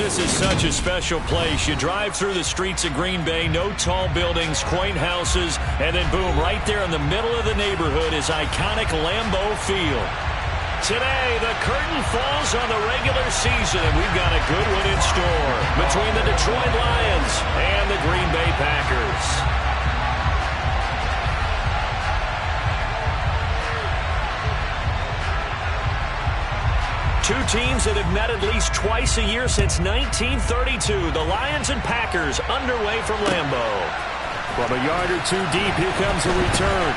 This is such a special place. You drive through the streets of Green Bay, no tall buildings, quaint houses, and then boom, right there in the middle of the neighborhood is iconic Lambeau Field. Today, the curtain falls on the regular season, and we've got a good one in store between the Detroit Lions and the Green Bay Packers. Two teams that have met at least twice a year since 1932. The Lions and Packers underway from Lambeau. From a yard or two deep, here comes a return.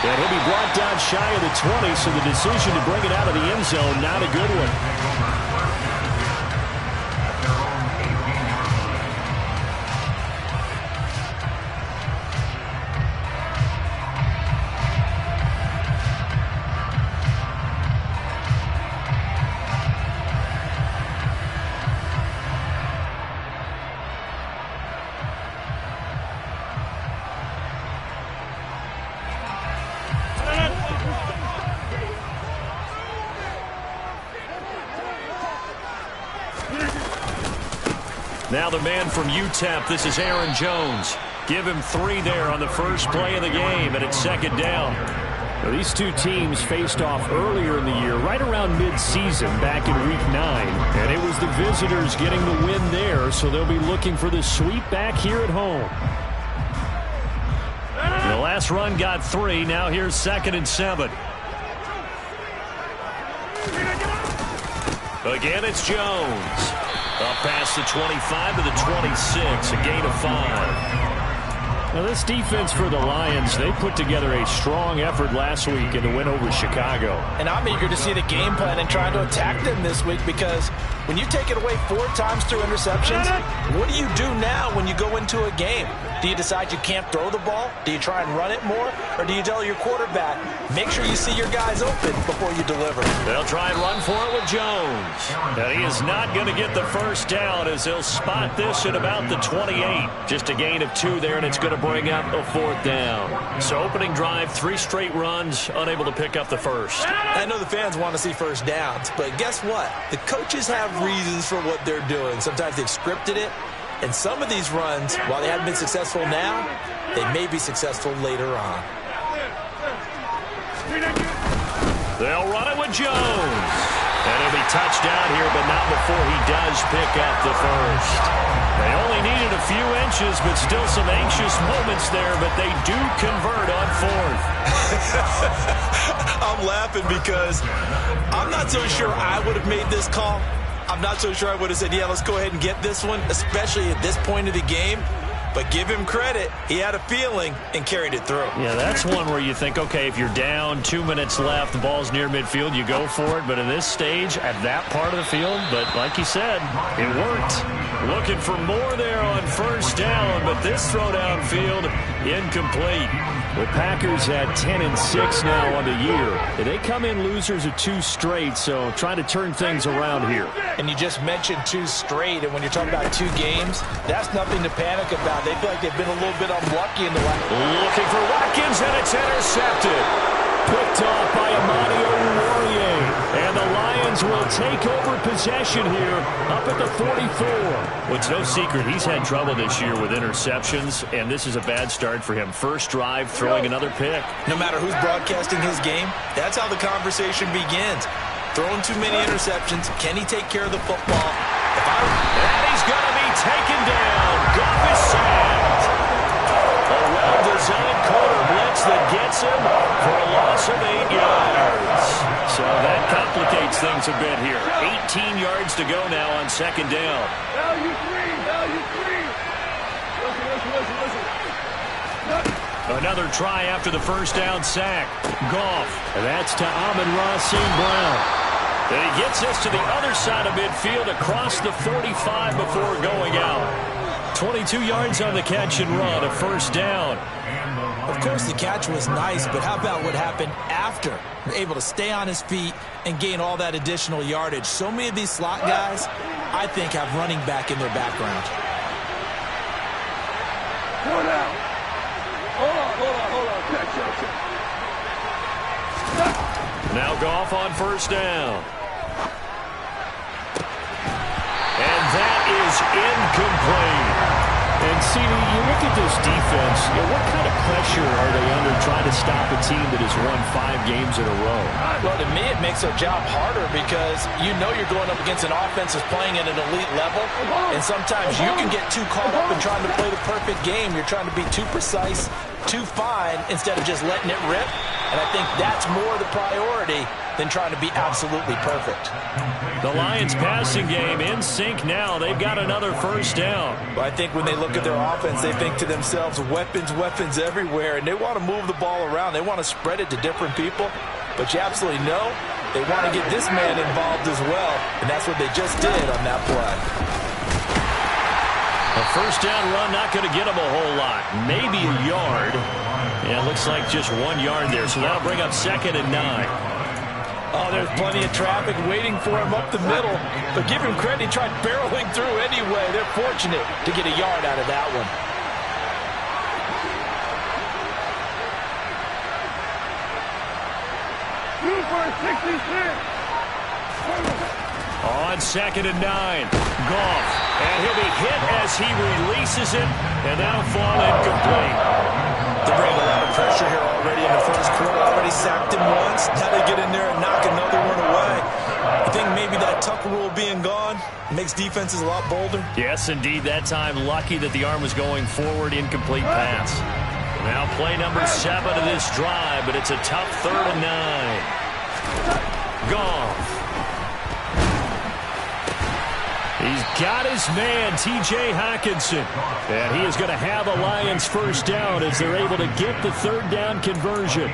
And he'll be brought down shy of the 20, so the decision to bring it out of the end zone, not a good one. Now the man from UTEP, this is Aaron Jones. Give him 3 there on the first play of the game, and it's second down. Now, these two teams faced off earlier in the year, right around mid-season, back in Week 9. And it was the visitors getting the win there, so they'll be looking for the sweep back here at home. The last run got 3. Now here's 2nd and 7. Again, it's Jones. Up past the 25 to the 26, a gain of 5. Now this defense for the Lions, they put together a strong effort last week in the win over Chicago. And I'm eager to see the game plan and trying to attack them this week, because when you take it away 4 times through interceptions, what do you do now when you go into a game? Do you decide you can't throw the ball? Do you try and run it more? Or do you tell your quarterback, make sure you see your guys open before you deliver? They'll try and run for it with Jones. And he is not going to get the first down, as they'll spot this at about the 28. Just a gain of 2 there, and it's going to bring up a 4th down. So opening drive, 3 straight runs, unable to pick up the first. I know the fans want to see first downs, but guess what? The coaches have reasons for what they're doing. Sometimes they've scripted it. And some of these runs, while they haven't been successful now, they may be successful later on. They'll run it with Jones. And he'll be touched down here, but not before he does pick up the first. They only needed a few inches, but still some anxious moments there, but they do convert on 4th. I'm laughing because I'm not so sure I would have made this call. I'm not so sure I would have said, yeah, let's go ahead and get this one, especially at this point of the game. But give him credit. He had a feeling and carried it through. Yeah, that's one where you think, okay, if you're down, 2 minutes left, the ball's near midfield, you go for it. But in this stage, at that part of the field, but like you said, it worked. Looking for more there on first down, but this throw downfield, incomplete. The Packers at 10-6 now on the year. They come in losers of 2 straight, so trying to turn things around here. And you just mentioned 2 straight, and when you're talking about 2 games, that's nothing to panic about. They feel like they've been a little bit unlucky in the last. Looking for Watkins, and it's intercepted. Picked off by Amani Oruwariye. And the Lions will take over possession here up at the 44. Well, it's no secret he's had trouble this year with interceptions, and this is a bad start for him. First drive, throwing another pick. No matter who's broadcasting his game, that's how the conversation begins. Throwing too many interceptions. Can he take care of the football? And he's going to be taken down. Goff is sacked. A well-designed quarter blitz that gets him for a loss of 8 yards. So that complicates things a bit here. 18 yards to go now on second down. Value 3. Value 3. Listen. Another try after the first down sack. Goff. And that's to Amon-Ra St. Brown. And he gets us to the other side of midfield across the 45 before going out. 22 yards on the catch and run, a first down. Of course, the catch was nice, but how about what happened after? Able to stay on his feet and gain all that additional yardage. So many of these slot guys, I think, have running back in their background. Go now. Hold on. Check. Now Goff on first down. look at this defense, what kind of pressure are they under trying to stop a team that has won 5 games in a row? Well, to me, it makes their job harder because you know you're going up against an offense that's playing at an elite level, and sometimes you can get too caught up in trying to play the perfect game. You're trying to be too precise, too fine, instead of just letting it rip. And I think that's more the priority than trying to be absolutely perfect. The Lions passing game in sync now. They've got another first down. But I think when they look at their offense, they think to themselves, weapons, weapons everywhere, and they want to move the ball around. They want to spread it to different people. But you absolutely know they want to get this man involved as well, and that's what they just did on that play. A first down run, not going to get him a whole lot. Maybe a yard. Yeah, it looks like just 1 yard there, so that'll bring up 2nd and 9. Oh, there's plenty of traffic waiting for him up the middle. But give him credit, he tried barreling through anyway. They're fortunate to get a yard out of that one. On 2nd and 9, Goff. And he'll be hit as he releases it, and that'll fall incomplete. They're bringing a lot of pressure here already in the first quarter. Already sacked him once. Now they get in there and knock another one away. I think maybe that Tucker rule being gone makes defenses a lot bolder. Yes, indeed. That time, lucky that the arm was going forward, incomplete pass. Now play number 7 of this drive, but it's a tough 3rd and 9. Goff. He's got his man, T.J. Hockenson. And he is going to have a Lions first down as they're able to get the 3rd down conversion.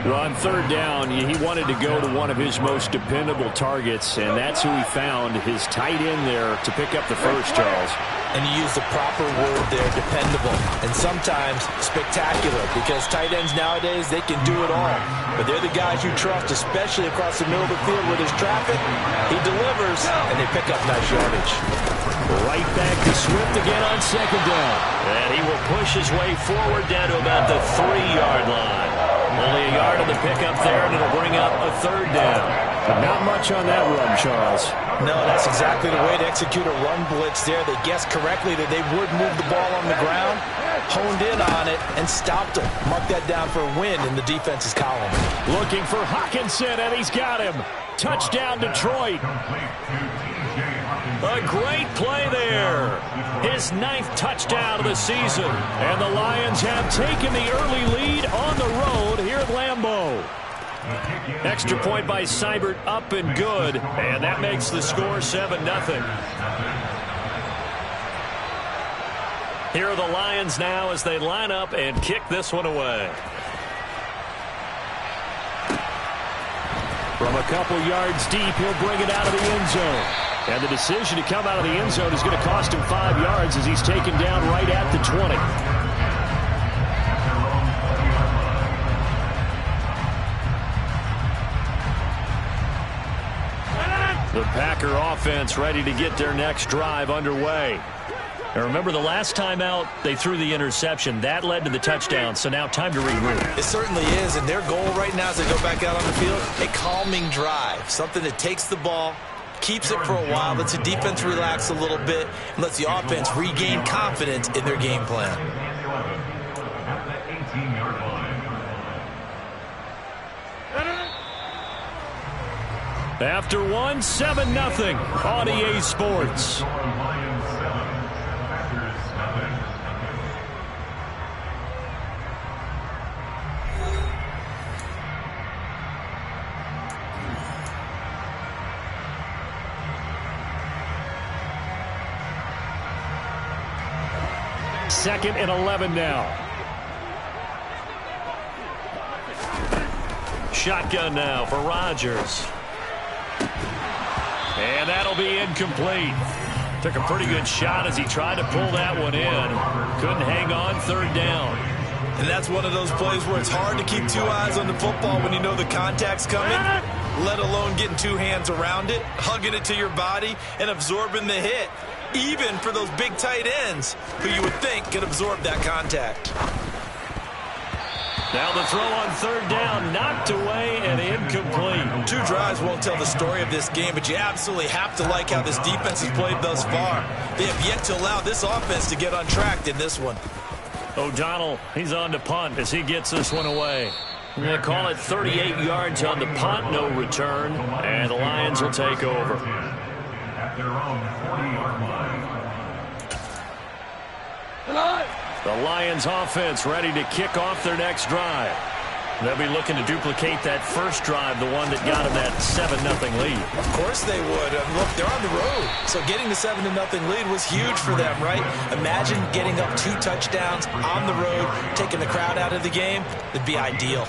Well, on 3rd down, he wanted to go to one of his most dependable targets, and that's who he found, his tight end there, to pick up the first, Charles. And you use the proper word there, dependable, and sometimes spectacular, because tight ends nowadays, they can do it all. But they're the guys you trust, especially across the middle of the field where there's traffic. He delivers, and they pick up nice yardage. Right back to Swift again on 2nd down. And he will push his way forward down to about the 3-yard line. Only a yard on the pickup there, and it'll bring up a 3rd down. But not much on that run, Charles. No, that's exactly the way to execute a run blitz there. They guessed correctly that they would move the ball on the ground, honed in on it, and stopped him. Mark that down for a win in the defense's column. Looking for Hockenson, and he's got him. Touchdown, Detroit. A great play there. His 9th touchdown of the season. And the Lions have taken the early lead on the road here at Lambeau. Extra point by Seibert, up and good. And that makes the score 7-0. Here are the Lions now as they line up and kick this one away. From a couple yards deep, he'll bring it out of the end zone. And the decision to come out of the end zone is going to cost him 5 yards as he's taken down right at the 20. The Packer offense ready to get their next drive underway. Now remember, the last time out, they threw the interception. That led to the touchdown, so now time to regroup. It certainly is, and their goal right now as they go back out on the field, a calming drive, something that takes the ball, keeps it for a while, lets the defense relax a little bit, and lets the offense regain confidence in their game plan. After one, 7-0 on EA Sports. Second and 11 now. Shotgun now for Rodgers. And that'll be incomplete. Took a pretty good shot as he tried to pull that one in. Couldn't hang on, 3rd down. And that's one of those plays where it's hard to keep 2 eyes on the football when you know the contact's coming, let alone getting 2 hands around it, hugging it to your body, and absorbing the hit. Even for those big tight ends who you would think could absorb that contact. Now the throw on third down, knocked away and incomplete. 2 drives won't tell the story of this game, but you absolutely have to like how this defense has played thus far. They have yet to allow this offense to get on track in this one. O'Donnell, he's on to punt as he gets this one away. They call it 38 yards on the punt, no return, and the Lions will take over. At their own 40-yard line. The Lions offense ready to kick off their next drive. They'll be looking to duplicate that first drive, the one that got them that 7-0 lead. Of course they would. Look, they're on the road, so getting the 7-0 lead was huge for them, right? Imagine getting up 2 touchdowns on the road, taking the crowd out of the game. It'd be ideal.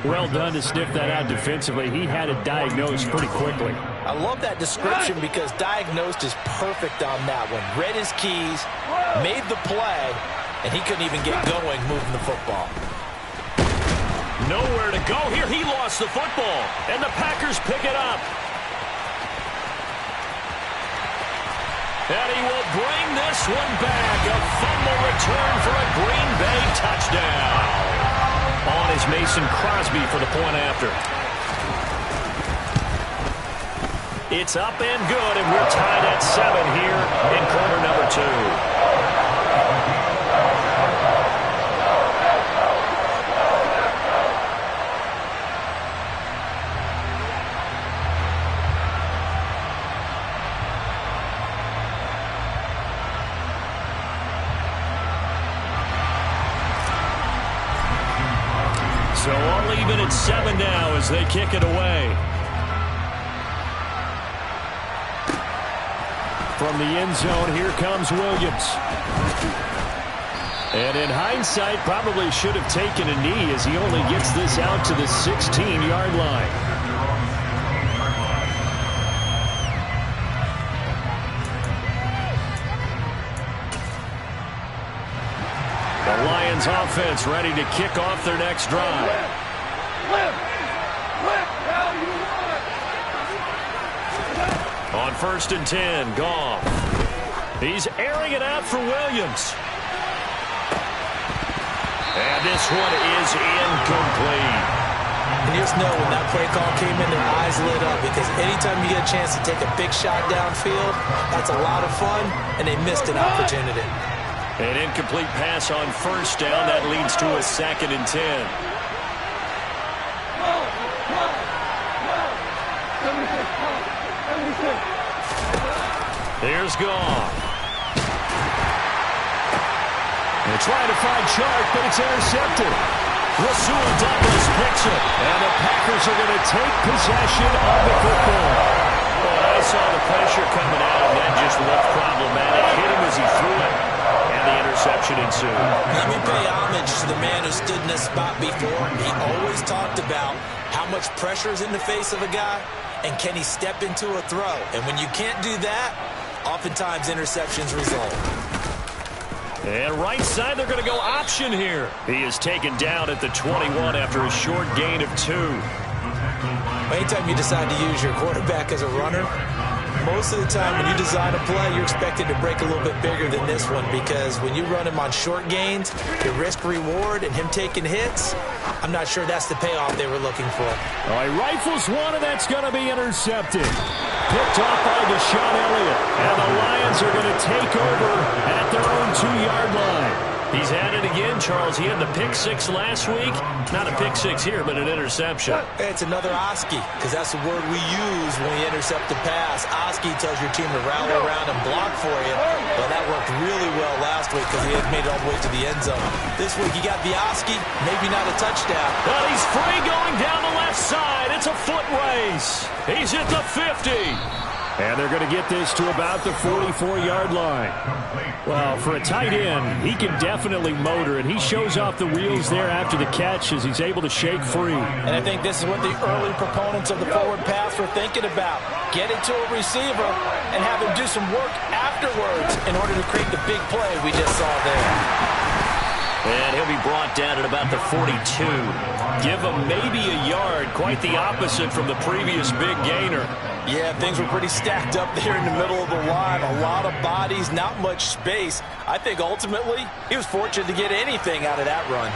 Well done to sniff that out defensively. He had it diagnosed pretty quickly. I love that description because diagnosed is perfect on that one. Read his keys, made the play, and he couldn't even get going moving the football. Nowhere to go here. He lost the football, and the Packers pick it up. And he will bring this one back. A fumble return for a Green Bay touchdown. On is Mason Crosby for the point after. It's up and good, and we're tied at 7 here in quarter number 2. So all even at 7 now as they kick it away. From the end zone, here comes Williams. And in hindsight, probably should have taken a knee as he only gets this out to the 16-yard line. The Lions offense ready to kick off their next drive. On 1st and 10, Goff. He's airing it out for Williams. And this one is incomplete. You just know when that play call came in, their eyes lit up because anytime you get a chance to take a big shot downfield, that's a lot of fun, and they missed an opportunity. An incomplete pass on 1st down. That leads to a 2nd and 10. Here's Goff. They're trying to find Chark, but it's intercepted. Rasul Douglas picks it, and the Packers are going to take possession of the football. Well, I saw the pressure coming out, and that just looked problematic. Hit him as he threw it, and the interception ensued. Let me pay homage to the man who stood in this spot before. He always talked about how much pressure is in the face of a guy, and can he step into a throw. And when you can't do that, oftentimes interceptions result. And right side, they're going to go option here. He is taken down at the 21 after a short gain of 2. Anytime you decide to use your quarterback as a runner, most of the time when you design a play, you're expected to break a little bit bigger than this one because when you run him on short gains, the risk-reward and him taking hits, I'm not sure that's the payoff they were looking for. All right, rifles one, and that's going to be intercepted. Picked off by Deshaun Elliott, and the Lions are going to take over at their own 2-yard line. He's at it again, Charles. He had the pick 6 last week. Not a pick 6 here, but an interception. It's another Oski, because that's the word we use when we intercept a pass. Oski tells your team to rally around and block for you. Well, that worked really well last week because he had made it all the way to the end zone. This week, you got the Oski, maybe not a touchdown. But he's free going down the left side. It's a foot race. He's at the 50. And they're going to get this to about the 44-yard line. Well, for a tight end, he can definitely motor, and he shows off the wheels there after the catch as he's able to shake free. And I think this is what the early proponents of the forward pass were thinking about. Get it to a receiver and have him do some work afterwards in order to create the big play we just saw there. And he'll be brought down at about the 42. Give him maybe a yard, quite the opposite from the previous big gainer. Yeah, things were pretty stacked up there in the middle of the line. A lot of bodies, not much space. I think ultimately he was fortunate to get anything out of that run.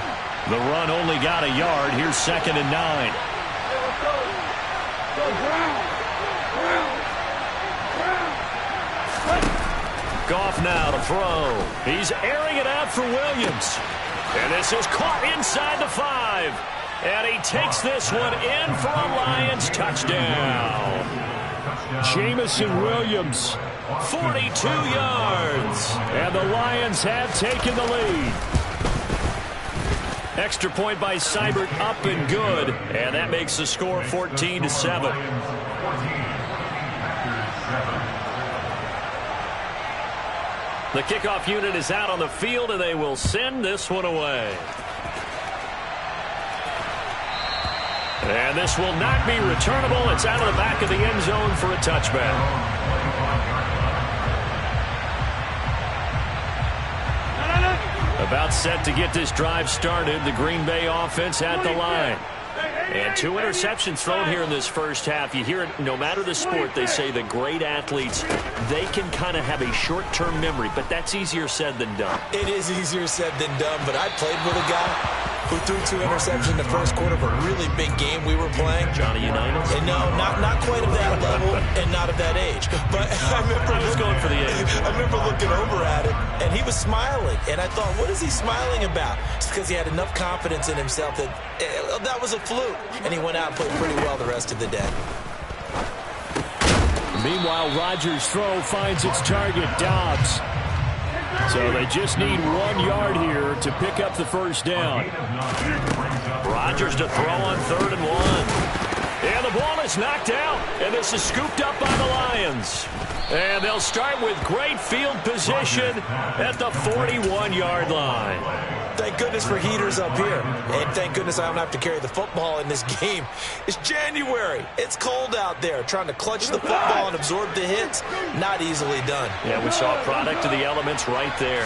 The run only got a yard. Here's 2nd and 9. Goff now to throw. He's airing it out for Williams. And this is caught inside the 5. And he takes this one in for a Lions touchdown. Jamison Williams, 42 yards. And the Lions have taken the lead. Extra point by Seibert, up and good. And that makes the score 14-7. The kickoff unit is out on the field, and they will send this one away. And this will not be returnable. It's out of the back of the end zone for a touchback. About set to get this drive started. The Green Bay offense at the line. And 2 interceptions thrown here in this first half. You hear it, no matter the sport, they say the great athletes, they can kind of have a short-term memory, but that's easier said than done. It is easier said than done, but I played with a guy who threw 2 interceptions in the first quarter of a really big game we were playing. Johnny Unitas? And no, not quite of that level and not of that age. But I was going for the age. I remember looking over at him, and he was smiling. And I thought, what is he smiling about? It's because he had enough confidence in himself that that was a fluke. And he went out and played pretty well the rest of the day. Meanwhile, Rodgers' throw finds its target, Dobbs. So they just need 1 yard here to pick up the first down. Rodgers to throw on 3rd and 1. And the ball is knocked out. And this is scooped up by the Lions. And they'll start with great field position at the 41-yard line. Thank goodness for heaters up here. And thank goodness I don't have to carry the football in this game. It's January. It's cold out there. Trying to clutch the football and absorb the hits, not easily done. Yeah, we saw a product of the elements right there.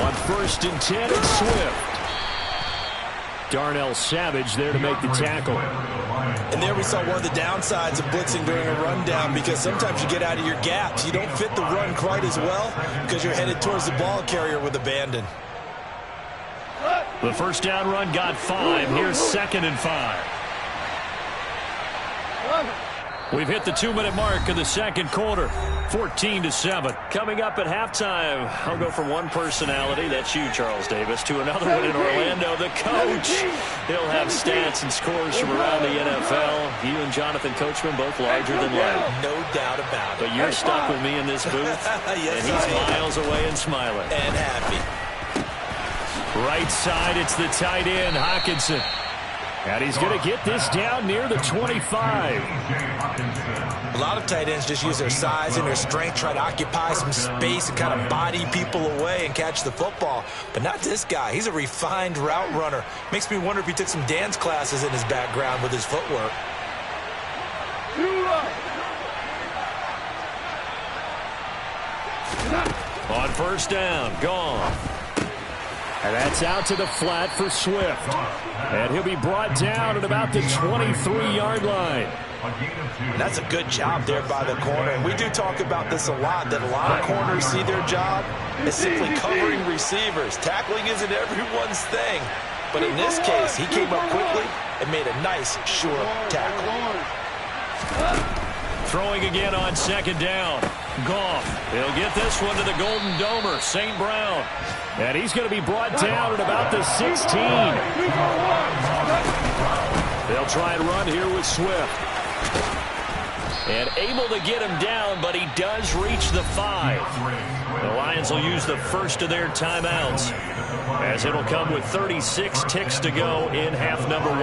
On 1st and 10, it's Swift. Darnell Savage there to make the tackle. And there we saw one of the downsides of blitzing during a rundown, because sometimes you get out of your gaps. You don't fit the run quite as well because you're headed towards the ball carrier with abandon. The first down run got 5. Here's 2nd and 5. We've hit the 2-minute mark of the second quarter. 14-7. Coming up at halftime, I'll go from one personality, that's you, Charles Davis, to another one in Orlando, the coach. He'll have stats and scores from around the NFL. You and Jonathan Coachman both larger than life. No doubt about it. But you're stuck with me in this booth, yes, and he's miles away and smiling. And happy. Right side, it's the tight end, Hockenson. And he's going to get this down near the 25. A lot of tight ends just use their size and their strength, try to occupy some space and kind of body people away and catch the football. But not this guy. He's a refined route runner. Makes me wonder if he took some dance classes in his background with his footwork. On first down, gone. And that's out to the flat for Swift. And he'll be brought down at about the 23-yard line. And that's a good job there by the corner. And we do talk about this a lot, that a lot of corners see their job as simply covering receivers. Tackling isn't everyone's thing. But in this case, he came up quickly and made a nice, short tackle. Throwing again on 2nd down. Goff. He'll get this one to the Golden Domer, St. Brown. And he's going to be brought down at about the 16. They'll try and run here with Swift. And able to get him down, but he does reach the 5. The Lions will use the first of their timeouts, as it'll come with 36 ticks to go in half number 1.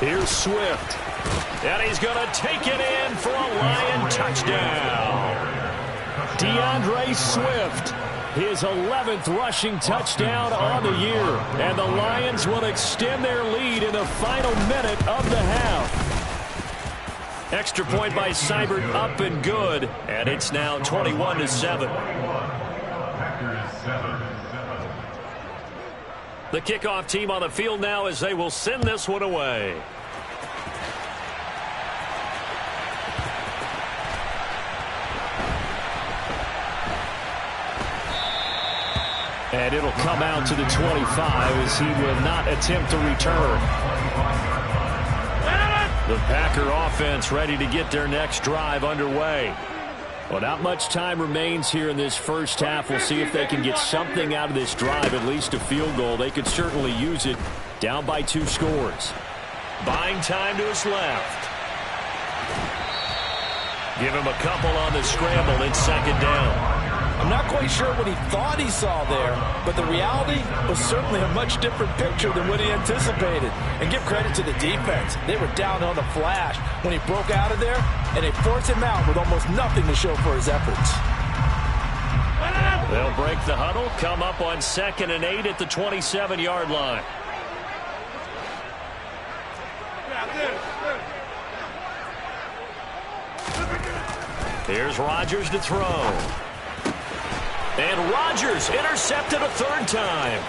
Here's Swift. And he's going to take it in for a Lion touchdown. DeAndre Swift, his 11th rushing touchdown on the year. And the Lions will extend their lead in the final minute of the half. Extra point by Seibert, up and good. And it's now 21-7. The kickoff team on the field now as they will send this one away. And it'll come out to the 25 as he will not attempt to return. The Packer offense ready to get their next drive underway. Well, not much time remains here in this first half. We'll see if they can get something out of this drive, at least a field goal. They could certainly use it, down by 2 scores. Buying time to his left. Give him a couple on the scramble. It's second down. I'm not quite sure what he thought he saw there, but the reality was certainly a much different picture than what he anticipated. And give credit to the defense. They were down on the flash when he broke out of there, and they forced him out with almost nothing to show for his efforts. They'll break the huddle, come up on 2nd and 8 at the 27-yard line. Here's Rodgers to throw. And Rodgers intercepted a 3rd time.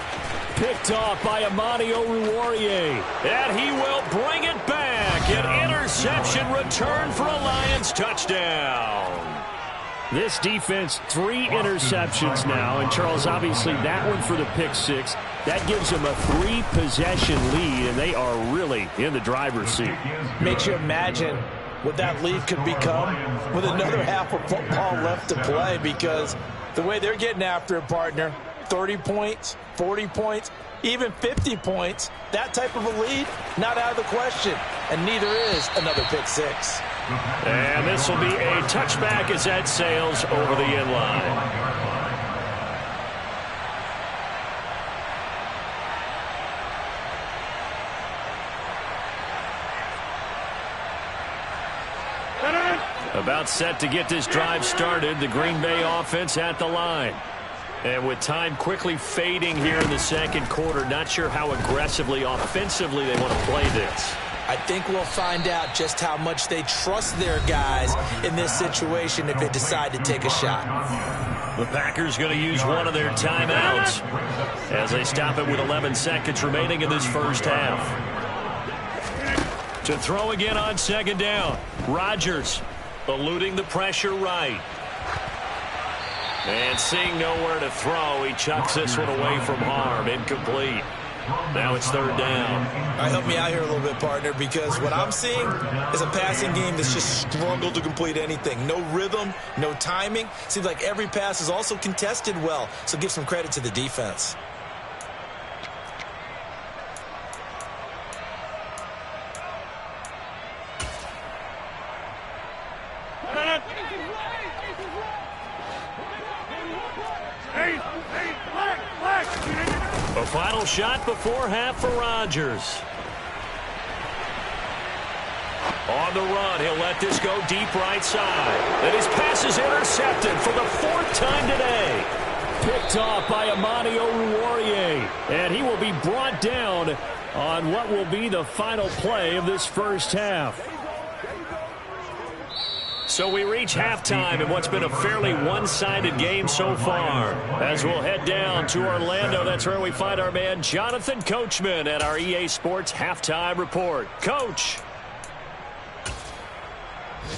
Picked off by Amani Oruwariye. And he will bring it back. An interception return for a Lions touchdown. This defense, 3 interceptions now. And, Charles, obviously that one for the pick 6. That gives them a 3-possession lead, and they are really in the driver's seat. Makes you imagine what that lead could become with another half of football left to play, because the way they're getting after it, partner, 30 points, 40 points, even 50 points, that type of a lead, not out of the question. And neither is another pick 6. And this will be a touchback as that sails over the end line. About set to get this drive started, the Green Bay offense at the line. And with time quickly fading here in the second quarter, not sure how aggressively, offensively they want to play this. I think we'll find out just how much they trust their guys in this situation if they decide to take a shot. The Packers going to use one of their timeouts as they stop it with 11 seconds remaining in this first half. To throw again on 2nd down. Rodgers eluding the pressure right. And seeing nowhere to throw, he chucks this one away from harm. Incomplete. Now it's 3rd down. All right, help me out here a little bit, partner, because what I'm seeing is a passing game that's just struggled to complete anything. No rhythm, no timing. Seems like every pass is also contested well, so give some credit to the defense. A final shot before half for Rodgers. On the run, he'll let this go deep right side. And his pass is intercepted for the 4th time today. Picked off by Amani Oruwariye. And he will be brought down on what will be the final play of this first half. So we reach halftime in what's been a fairly one-sided game so far. As we'll head down to Orlando, that's where we find our man Jonathan Coachman at our EA Sports Halftime Report. Coach.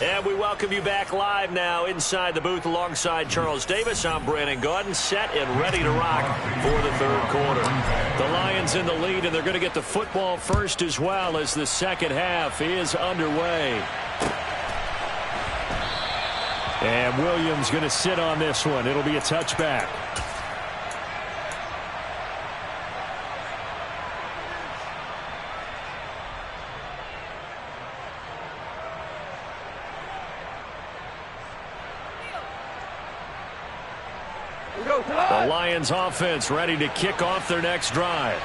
And we welcome you back live now inside the booth alongside Charles Davis. I'm Brandon Gaudin, set and ready to rock for the 3rd quarter. The Lions in the lead, and they're going to get the football first as well as the second half is underway. And Williams going to sit on this one. It'll be a touchback. The Lions offense ready to kick off their next drive.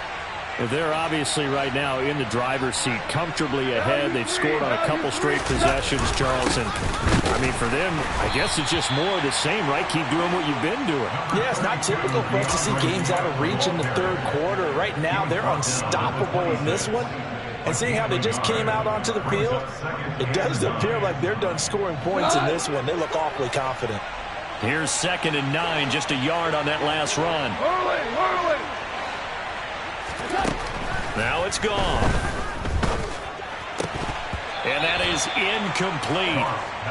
They're obviously right now in the driver's seat, comfortably ahead. They've scored on a couple straight possessions, Charles. And, I mean, for them, I guess it's just more of the same, right? Keep doing what you've been doing. Yeah, it's not typical for us to see games out of reach in the 3rd quarter. Right now, they're unstoppable in this one. And seeing how they just came out onto the field, it does appear like they're done scoring points in this one. They look awfully confident. Here's 2nd and 9, just a yard on that last run. Now it's gone. And that is incomplete.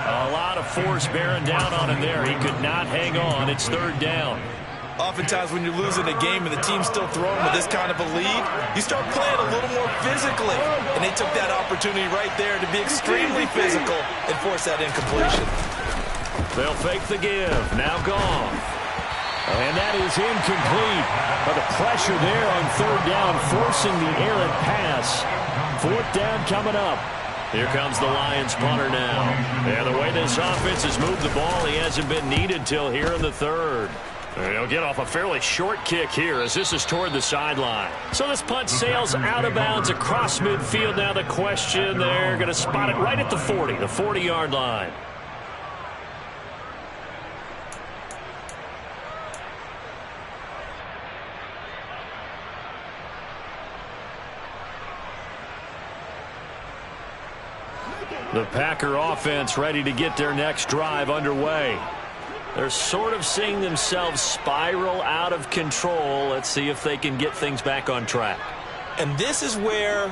A lot of force bearing down on him there. He could not hang on. It's 3rd down. Oftentimes when you're losing a game and the team's still throwing with this kind of a lead, you start playing a little more physically. And they took that opportunity right there to be extremely physical and force that incompletion. They'll fake the give. Now gone. And that is incomplete. But the pressure there on third down, forcing the errant pass. Fourth down coming up. Here comes the Lions punter now. And the way this offense has moved the ball, he hasn't been needed till here in the third. He'll get off a fairly short kick here as this is toward the sideline. So this punt sails out of bounds across midfield. Now the question, they're going to spot it right at the 40, the 40-yard line. The Packer offense ready to get their next drive underway. They're sort of seeing themselves spiral out of control. Let's see if they can get things back on track. And this is where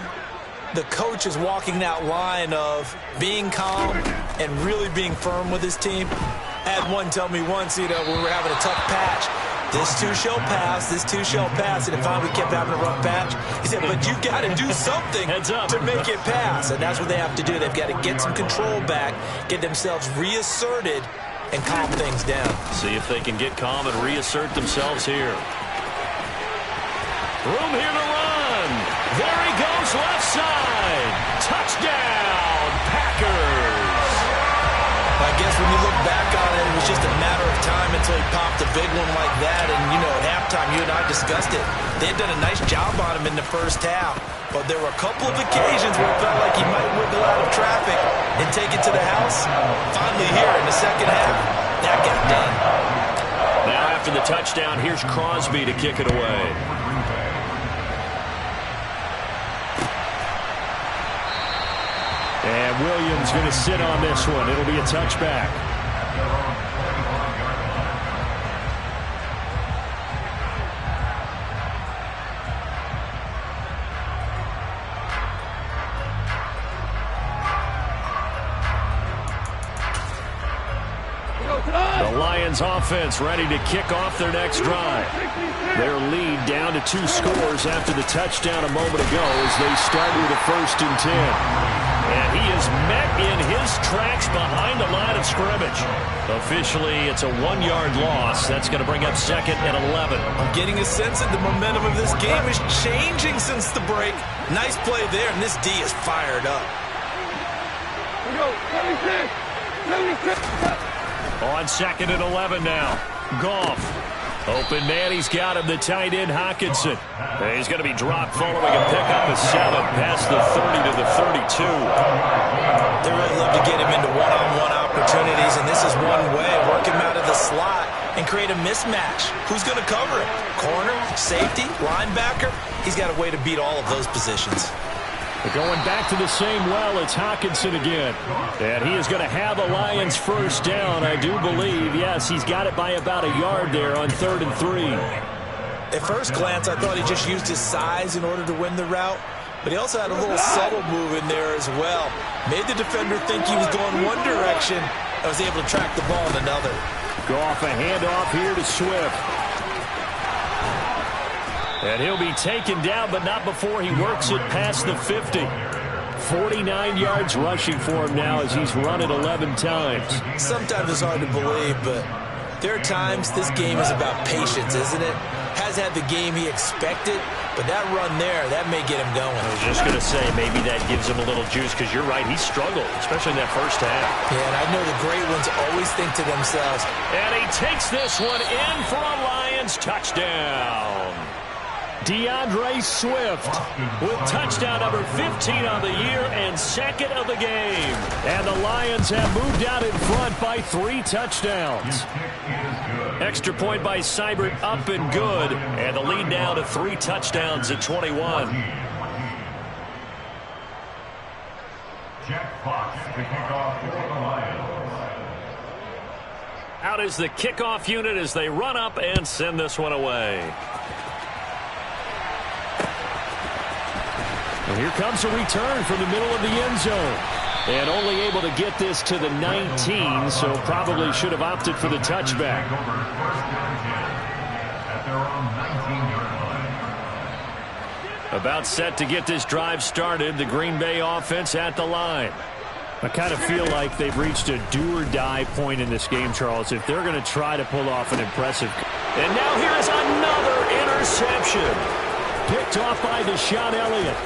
the coach is walking that line of being calm and really being firm with his team. I had one tell me once, when we were having a tough patch, this too shall pass, this too shall pass, and finally we kept having a rough patch. He said, but you got to do something to make it pass, and that's what they have to do. They've got to get some control back, get themselves reasserted, and calm things down. See if they can get calm and reassert themselves here. Room here to run. There he goes, left side. Touchdown, Packers. I guess when you look back on it, it was just a matter of time until he popped a big one like that. And, at halftime, you and I discussed it. They had done a nice job on him in the first half. But there were a couple of occasions where it felt like he might wiggle out of traffic and take it to the house. Finally here in the second half, that got done. Now after the touchdown, here's Crosby to kick it away. And Williams going to sit on this one. It'll be a touchback. The Lions offense ready to kick off their next drive. Their lead down to 2 scores after the touchdown a moment ago as they start with a 1st and 10. And he is met in his tracks behind the line of scrimmage. Officially, it's a 1-yard loss. That's going to bring up 2nd and 11. I'm getting a sense that the momentum of this game is changing since the break. Nice play there, and this D is fired up. We go, 76, 76. On 2nd and 11 now. Goff. Open man, he's got him, the tight end Hockenson. And he's going to be dropped following a pickup of 7 past the 30 to the 32. They really love to get him into one-on-one opportunities, and this is one way. Work him out of the slot and create a mismatch. Who's going to cover him? Corner, safety, linebacker? He's got a way to beat all of those positions. They're going back to the same well. It's Hockenson again. And he is going to have a Lions 1st down, I do believe. Yes, he's got it by about a yard there on 3rd and 3. At first glance, I thought he just used his size in order to win the route. But he also had a little subtle move in there as well. Made the defender think he was going one direction and was able to track the ball in another. Go off a handoff here to Swift. And he'll be taken down, but not before he works it past the 50. 49 yards rushing for him now as he's run it 11 times. Sometimes it's hard to believe, but there are times this game is about patience, isn't it? Has had the game he expected, but that run there, that may get him going. I was just going to say, maybe that gives him a little juice, because you're right, he struggled, especially in that first half. Yeah, and I know the great ones always think to themselves. And he takes this one in for a Lions touchdown. DeAndre Swift with touchdown number 15 on the year and 2nd of the game. And the Lions have moved out in front by 3 touchdowns. Extra point by Seibert up and good. And the lead now to 3 touchdowns at 21. Jack Fox to kick off for the Lions. Out is the kickoff unit as they run up and send this one away. And here comes a return from the middle of the end zone. And only able to get this to the 19, so probably should have opted for the touchback. their own 19-yard line. About set to get this drive started. The Green Bay offense at the line. I kind of feel like they've reached a do-or-die point in this game, Charles, if they're going to try to pull off an impressive. And now here's another interception. Picked off by Deshaun Elliott.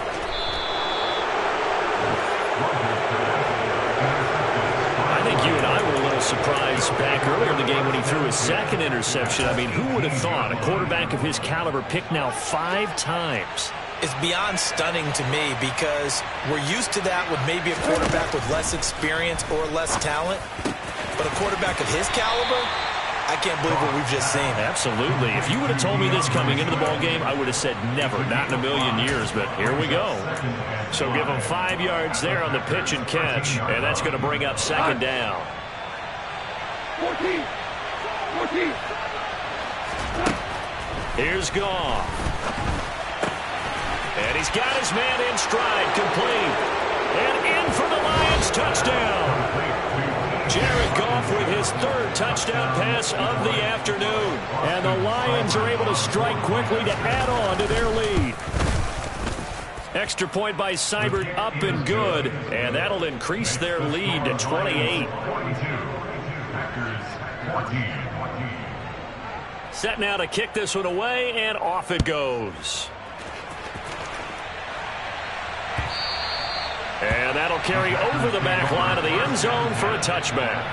I think you and I were a little surprised back earlier in the game when he threw his second interception. I mean, who would have thought a quarterback of his caliber picked now 5 times? It's beyond stunning to me because we're used to that with maybe a quarterback with less experience or less talent. But a quarterback of his caliber, I can't believe what we've just seen. Absolutely. If you would have told me this coming into the ball game, I would have said never, not in a million years. But here we go. So give him 5 yards there on the pitch and catch, and that's going to bring up second down. 14. Here's Goff. And he's got his man in stride, complete. And in for the Lions, touchdown. Jared Goff with his 3rd touchdown pass of the afternoon. And the Lions are able to strike quickly to add on to their lead. Extra point by Seibert, up and good. And that'll increase their lead to 28. Set now to kick this one away, and off it goes. And that'll carry over the back line of the end zone for a touchback.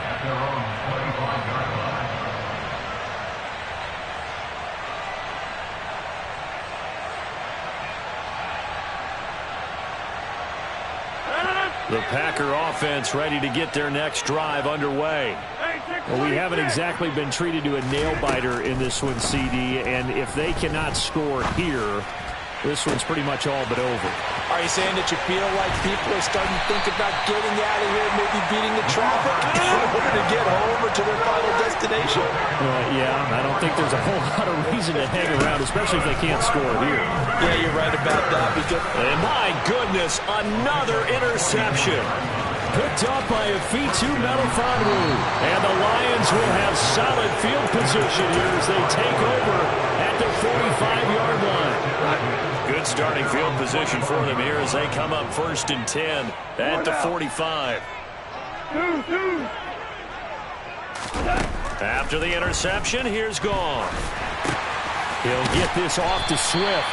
The Packer offense ready to get their next drive underway. Well, we haven't exactly been treated to a nail-biter in this one, CD, and if they cannot score here, this one's pretty much all but over. Are you saying that you feel like people are starting to think about getting out of here, maybe beating the traffic in order to get home or to their final destination? Yeah, I don't think there's a whole lot of reason to hang around, especially if they can't score here. Yeah, you're right about that. And my goodness, another interception. Picked up by Afitu Melifonwu. And the Lions will have solid field position here as they take over at the 45-yard line. Good starting field position for them here as they come up 1st and 10 at the 45. After the interception, here's Goff. He'll get this off to Swift.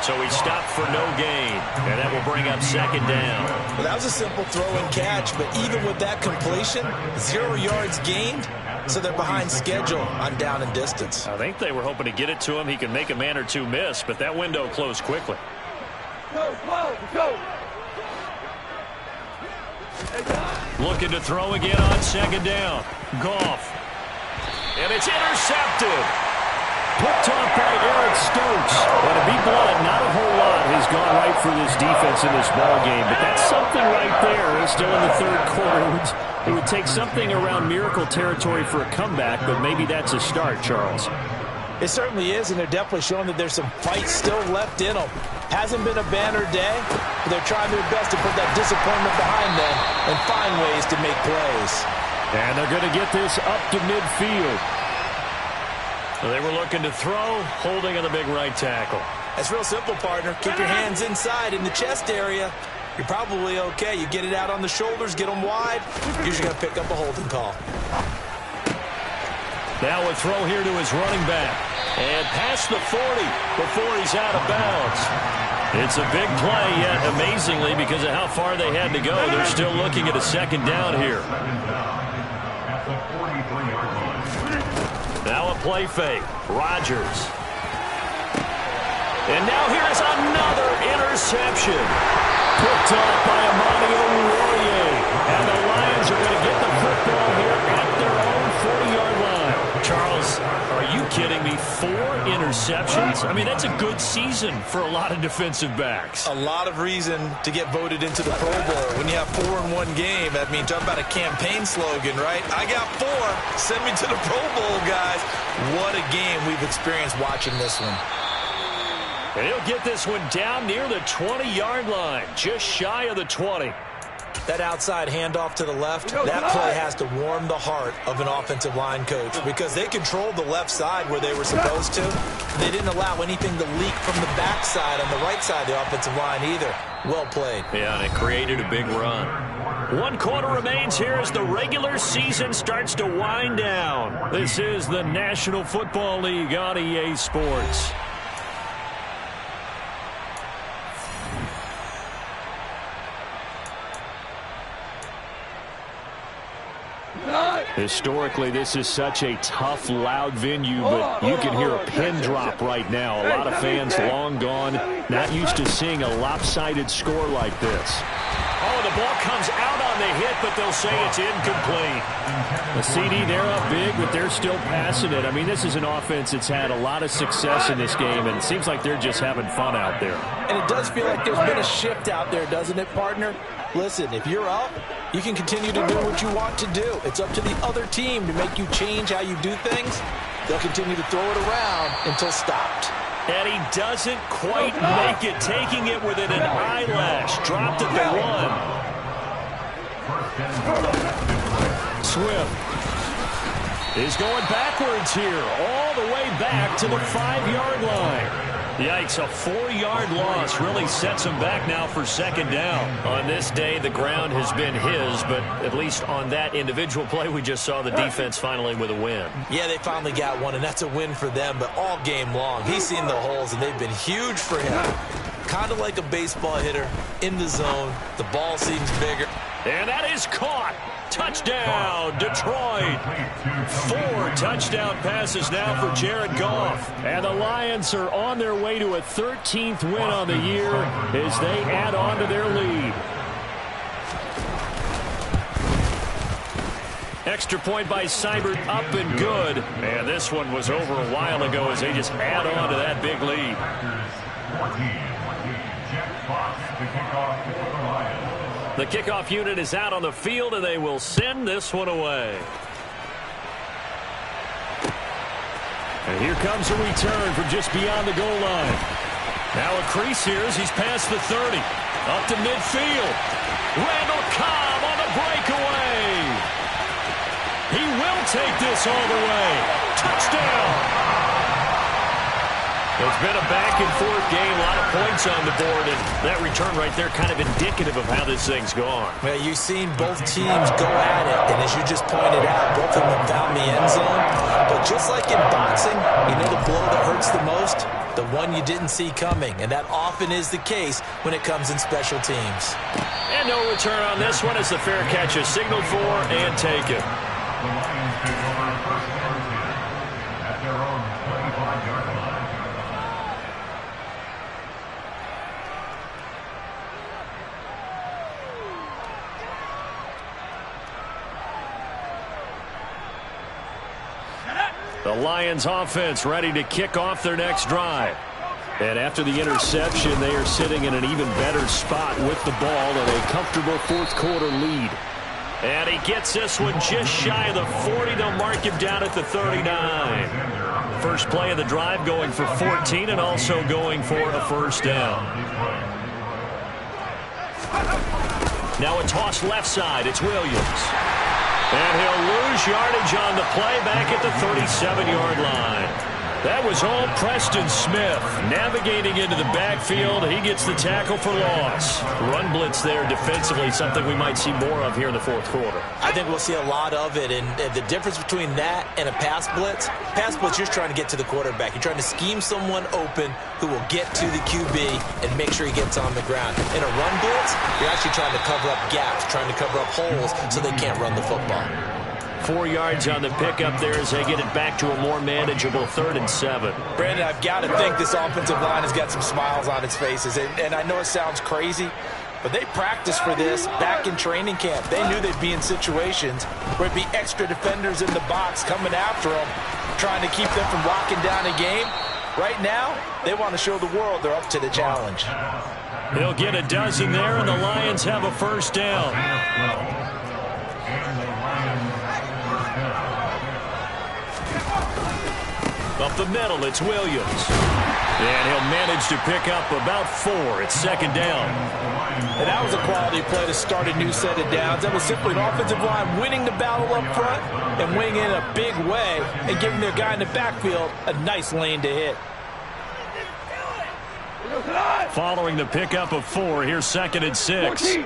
So he stopped for no gain, and that will bring up second down. Well, that was a simple throw and catch, but even with that completion, 0 yards gained, so they're behind schedule on down and distance. I think they were hoping to get it to him. He could make a man or two miss, but that window closed quickly. Go. Looking to throw again on second down. Goff. And it's intercepted. Picked off by Eric Stokes. Well, to be blunt, not a whole lot has gone right for this defense in this ball game, but that's something right there. It's still in the 3rd quarter. It would take something around miracle territory for a comeback, but maybe that's a start, Charles. It certainly is, and they're definitely showing that there's some fight still left in them. Hasn't been a banner day, but they're trying their best to put that disappointment behind them and find ways to make plays. And they're going to get this up to midfield. So they were looking to throw, holding on the big right tackle. That's real simple, partner. Keep your hands inside in the chest area. You're probably okay. You get it out on the shoulders, get them wide. Usually going to pick up a holding call. Now a throw here to his running back. And past the 40 before he's out of bounds. It's a big play, yet amazingly, because of how far they had to go, they're still looking at a second down here. Now a play fake. Rodgers. And now here's another interception. Picked off by Amani Oruwariye. And the Lions are going to get the football here at their own 40-yard line. Charles, are you kidding me? 4 interceptions? I mean, that's a good season for a lot of defensive backs. A lot of reason to get voted into the Pro Bowl. When you have 4 in one game, I mean, talk about a campaign slogan, right? I got 4. Send me to the Pro Bowl, guys. What a game we've experienced watching this one. And he'll get this one down near the 20-yard line, just shy of the 20. That outside handoff to the left, that play has to warm the heart of an offensive line coach because they controlled the left side where they were supposed to. They didn't allow anything to leak from the backside on the right side of the offensive line either. Well played. Yeah, and it created a big run. 1 quarter remains here as the regular season starts to wind down. This is the National Football League on EA Sports. Historically, this is such a tough, loud venue, but you can hear a pin drop right now. A lot of fans long gone, not used to seeing a lopsided score like this. Oh, the ball comes out on the hit, but they'll say it's incomplete. The CD, they're up big, but they're still passing it. I mean, this is an offense that's had a lot of success in this game, and it seems like they're just having fun out there. And it does feel like there's been a shift out there, doesn't it, partner? Listen, if you're up, you can continue to do what you want to do. It's up to the other team to make you change how you do things. They'll continue to throw it around until stopped. And he doesn't quite make it, taking it within an eyelash. Dropped at the 1. Swift is going backwards here, all the way back to the 5-yard line. Yikes, a 4-yard loss really sets him back now for second down. On this day, the ground has been his, but at least on that individual play, we just saw the defense finally with a win. Yeah, they finally got one, and that's a win for them, but all game long, he's seen the holes, and they've been huge for him. Kind of like a baseball hitter in the zone. The ball seems bigger. And that is caught. Touchdown, Detroit. 4 touchdown passes now for Jared Goff. And the Lions are on their way to a 13th win on the year as they add on to their lead. Extra point by Seibert, up and good. And this one was over a while ago as they just add on to that big lead. The kickoff unit is out on the field, and they will send this one away. And here comes a return from just beyond the goal line. Now a crease here as he's past the 30. Up to midfield. Randall Cobb on the breakaway. He will take this all the way. Touchdown. It's been a back-and-forth game, a lot of points on the board, and that return right there kind of indicative of how this thing's gone. Well, you've seen both teams go at it, and as you just pointed out, both of them found the end zone. But just like in boxing, you know the blow that hurts the most? The one you didn't see coming, and that often is the case when it comes in special teams. And no return on this one as the fair catch is signaled for and taken. The Lions take over first and 10 at their own 25-yard line. The Lions offense ready to kick off their next drive. And after the interception, they are sitting in an even better spot with the ball and a comfortable fourth quarter lead. And he gets this one just shy of the 40. They'll mark him down at the 39. First play of the drive going for 14 and also going for a first down. Now a toss left side. It's Williams. And he'll lose yardage on the play back at the 37-yard line. That was all Preston Smith navigating into the backfield. He gets the tackle for loss. Run blitz there defensively, something we might see more of here in the fourth quarter. I think we'll see a lot of it, and the difference between that and a pass blitz, you're trying to get to the quarterback. You're trying to scheme someone open who will get to the QB and make sure he gets on the ground. In a run blitz, you're actually trying to cover up gaps, trying to cover up holes so they can't run the football. 4 yards on the pickup there as they get it back to a more manageable 3rd and 7. Brandon, I've got to think this offensive line has got some smiles on its faces. And I know it sounds crazy, but they practiced for this back in training camp. They knew they'd be in situations where it'd be extra defenders in the box coming after them, trying to keep them from locking down a game. Right now, they want to show the world they're up to the challenge. He'll get a dozen there, and the Lions have a first down. Up the middle, it's Williams. And he'll manage to pick up about 4. It's second down. And that was a quality play to start a new set of downs. That was simply an offensive line winning the battle up front and winning in a big way and giving their guy in the backfield a nice lane to hit. Following the pickup of 4, here's second and 6.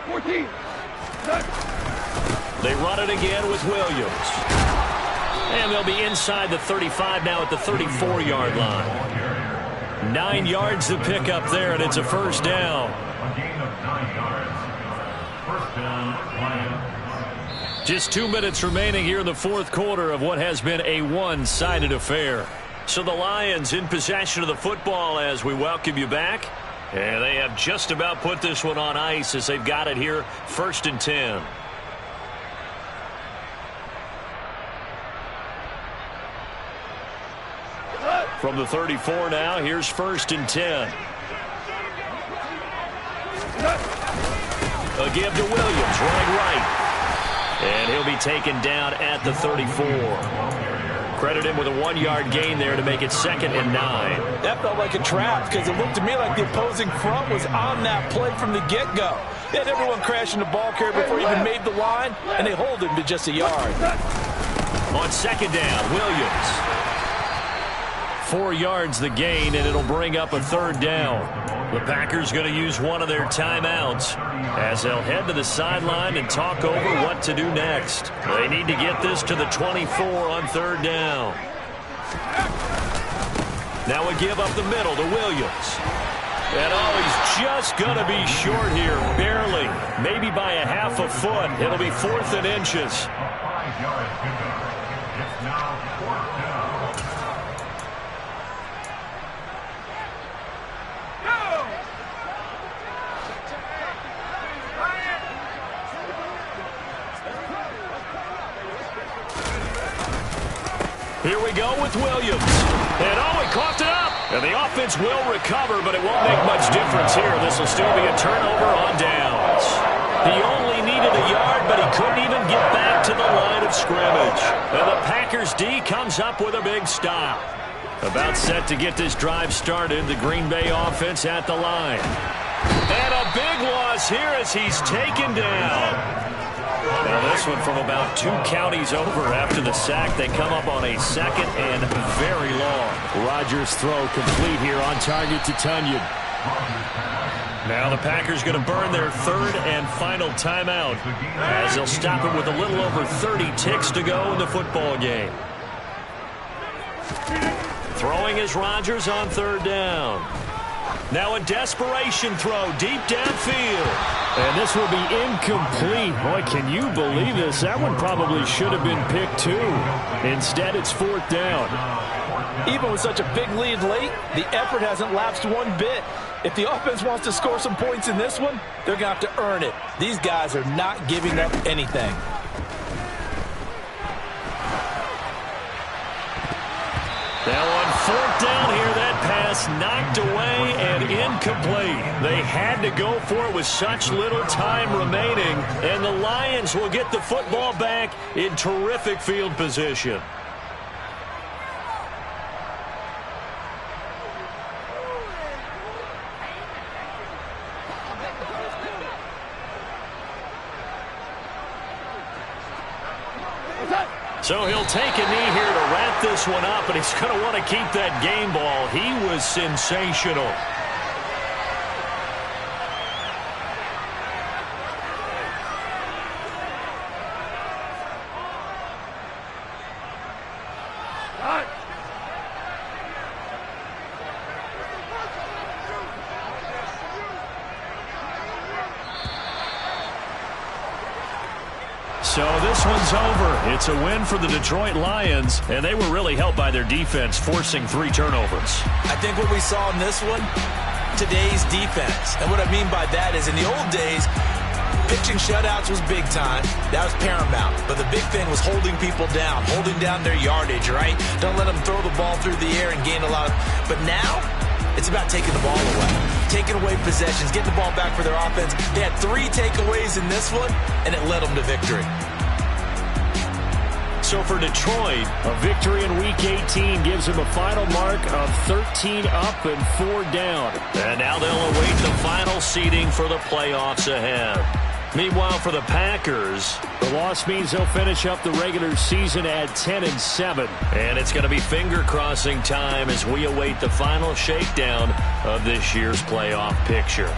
14. They run it again with Williams. And they'll be inside the 35 now at the 34-yard line. 9 yards to pick up there, and it's a first down. A gain of 9 yards. First down, Lions. Just 2 minutes remaining here in the fourth quarter of what has been a one-sided affair. So the Lions in possession of the football as we welcome you back. And they have just about put this one on ice as they've got it here, first and 10. From the 34 now, here's first and 10. A give to Williams, running right. And he'll be taken down at the 34. Credit him with a 1-yard gain there to make it second and 9. That felt like a trap because it looked to me like the opposing front was on that play from the get-go. They had everyone crashing the ball carrier before he even made the line, and they hold him to just a yard. On second down, Williams. 4 yards the gain, and it'll bring up a third down. The Packers going to use one of their timeouts as they'll head to the sideline and talk over what to do next. They need to get this to the 24 on third down. Now a give up the middle to Williams. And he's just going to be short here, barely, maybe by a half a foot. It'll be 4th and inches. 5-yard pickup. It's now 4th down. Here we go with Williams. And he coughed it up. And the offense will recover, but it won't make much difference here. This will still be a turnover on downs. He only needed a yard, but he couldn't even get back to the line of scrimmage. And the Packers D comes up with a big stop. About set to get this drive started, the Green Bay offense at the line. And a big loss here as he's taken down. Now this one from about 2 counties over after the sack. They come up on a second and very long. Rodgers' throw complete here on target to Tunyon. Now the Packers going to burn their third and final timeout as they'll stop it with a little over 30 ticks to go in the football game. Throwing is Rodgers on third down. Now a desperation throw deep downfield. And this will be incomplete. Boy, can you believe this? That one probably should have been picked too. Instead, it's 4th down. Even with such a big lead late, the effort hasn't lapsed one bit. If the offense wants to score some points in this one, they're going to have to earn it. These guys are not giving up anything. Now on 4th down here, that pass knocked away and incomplete. They had to go for it with such little time remaining, and the Lions will get the football back in terrific field position. So he'll take a knee here to wrap this one up, and he's going to want to keep that game ball. He was sensational. So this one's over. It's a win for the Detroit Lions, and they were really helped by their defense, forcing 3 turnovers. I think what we saw in this one, today's defense. And what I mean by that is in the old days, pitching shutouts was big time. That was paramount. But the big thing was holding people down, holding down their yardage, right? Don't let them throw the ball through the air and gain a lot of... But now, it's about taking the ball away. Taking away possessions, getting the ball back for their offense. They had 3 takeaways in this one, and it led them to victory. So for Detroit, a victory in Week 18 gives them a final mark of 13 up and 4 down. And now they'll await the final seeding for the playoffs ahead. Meanwhile, for the Packers, the loss means they'll finish up the regular season at 10-7. And it's going to be finger-crossing time as we await the final shakedown of this year's playoff picture.